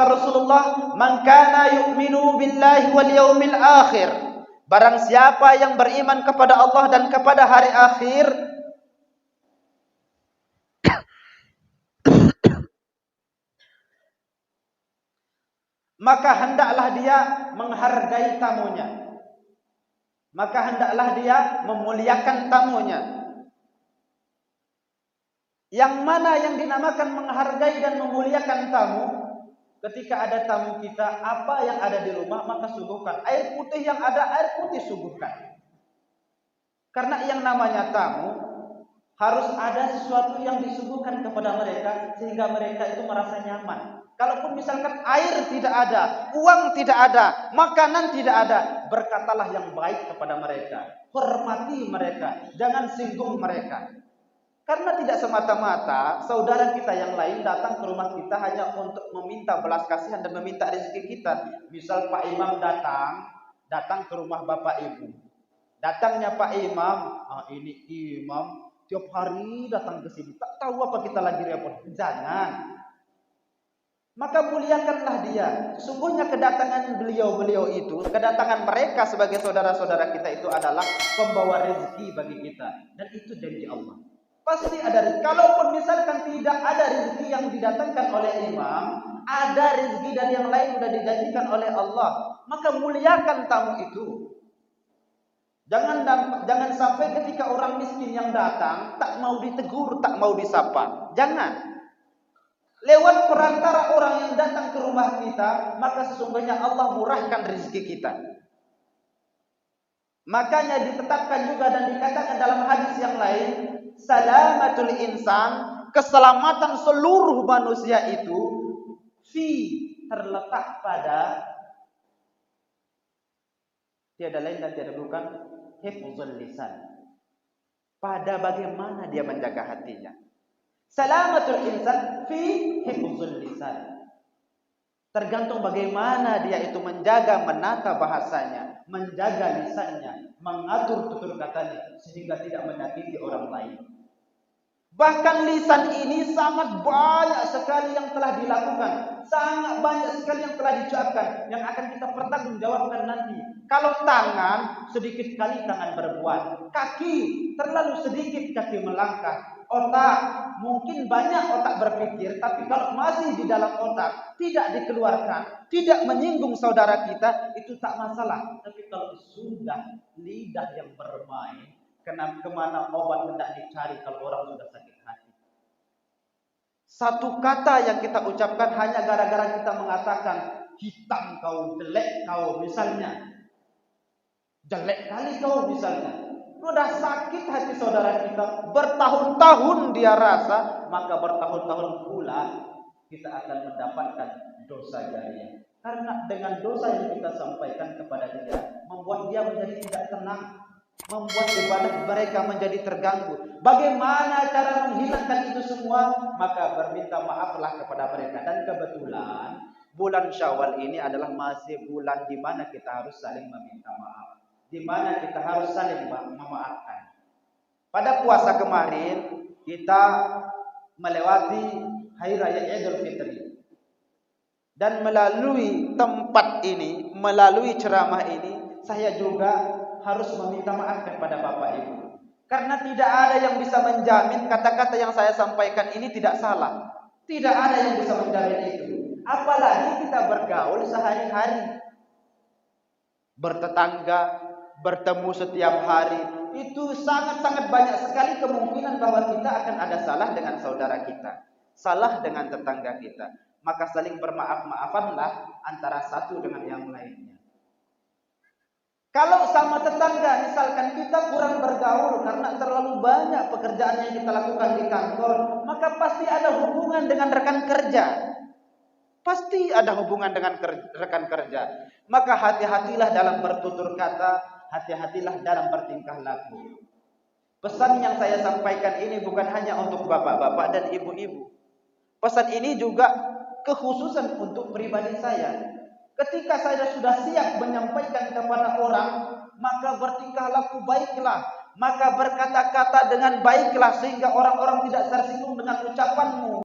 kata Rasulullah, "Man kana yu'minu billahi wal yaumil akhir." Barang siapa yang beriman kepada Allah dan kepada hari akhir, maka hendaklah dia menghargai tamunya. Maka hendaklah dia memuliakan tamunya. Yang mana yang dinamakan menghargai dan memuliakan tamu? Ketika ada tamu kita, apa yang ada di rumah maka suguhkan. Air putih yang ada, air putih suguhkan. Karena yang namanya tamu harus ada sesuatu yang disuguhkan kepada mereka sehingga mereka itu merasa nyaman. Kalaupun misalkan air tidak ada, uang tidak ada, makanan tidak ada, berkatalah yang baik kepada mereka. Hormati mereka, jangan singgung mereka. Karena tidak semata-mata saudara kita yang lain datang ke rumah kita hanya untuk meminta belas kasihan dan meminta rezeki kita. Misal Pak Imam datang ke rumah Bapak Ibu. Datangnya Pak Imam, ini imam tiap hari datang ke sini. Tak tahu apa kita lagi repot. Jangan. Maka muliakanlah dia. Sesungguhnya kedatangan beliau-beliau itu, kedatangan mereka sebagai saudara-saudara kita itu adalah pembawa rezeki bagi kita. Dan itu janji Allah. Pasti ada rezeki. Kalaupun misalkan tidak ada rezeki yang didatangkan oleh imam, ada rezeki dari yang lain sudah dijanjikan oleh Allah. Maka muliakan tamu itu. Jangan sampai ketika orang miskin yang datang tak mau ditegur, tak mau disapa. Jangan. Lewat perantara orang yang datang ke rumah kita, maka sesungguhnya Allah murahkan rezeki kita. Makanya ditetapkan juga dan dikatakan dalam hadis yang lain, salamatul insan, keselamatan seluruh manusia itu terletak pada tiada lain dan tiada bukan hifzul lisan. Pada bagaimana dia menjaga hatinya. Salamatul insan fi hifzul lisan. Tergantung bagaimana dia itu menjaga, menata bahasanya, menjaga lisannya, mengatur tutur katanya sehingga tidak menyakiti orang lain. Bahkan lisan ini sangat banyak sekali yang telah dilakukan, sangat banyak sekali yang telah diucapkan yang akan kita pertanggungjawabkan nanti. Kalau tangan, sedikit kali tangan berbuat, kaki terlalu sedikit kaki melangkah, otak mungkin banyak otak berpikir, tapi kalau masih di dalam otak tidak dikeluarkan, tidak menyinggung saudara kita, itu tak masalah. Tapi kalau sudah lidah yang bermain, kemana obat hendak dicari kalau orang sudah sakit hati. Satu kata yang kita ucapkan hanya gara-gara kita mengatakan hitam kau, jelek kau misalnya, jelek kali kau misalnya, sudah sakit hati saudara kita, bertahun-tahun dia rasa, maka bertahun-tahun pula kita akan mendapatkan dosa jariah. Karena dengan dosa yang kita sampaikan kepada dia, membuat dia menjadi tidak tenang, membuat ibadah mereka menjadi terganggu. Bagaimana cara menghilangkan itu semua? Maka berminta maaflah kepada mereka. Dan kebetulan bulan Syawal ini adalah masih bulan di mana kita harus saling meminta maaf, di mana kita harus saling memaafkan. Pada puasa kemarin kita melewati Hari Raya Idul Fitri. Dan melalui tempat ini, melalui ceramah ini, saya juga harus meminta maaf kepada Bapak Ibu. Karena tidak ada yang bisa menjamin kata-kata yang saya sampaikan ini tidak salah. Tidak ada yang bisa menjamin itu. Apalagi kita bergaul sehari-hari. Bertetangga, bertemu setiap hari. Itu sangat-sangat banyak sekali kemungkinan bahwa kita akan ada salah dengan saudara kita. Salah dengan tetangga kita. Maka saling bermaaf-maafanlah antara satu dengan yang lainnya. Kalau sama tetangga, misalkan kita kurang bergaul karena terlalu banyak pekerjaan yang kita lakukan di kantor, maka pasti ada hubungan dengan rekan kerja. Pasti ada hubungan dengan rekan kerja. Maka hati-hatilah dalam bertutur kata, hati-hatilah dalam bertingkah laku. Pesan yang saya sampaikan ini bukan hanya untuk bapak-bapak dan ibu-ibu. Pesan ini juga kekhususan untuk pribadi saya. Ketika saya sudah siap menyampaikan kepada orang, maka bertingkah laku baiklah, maka berkata-kata dengan baiklah sehingga orang-orang tidak tersinggung dengan ucapanmu.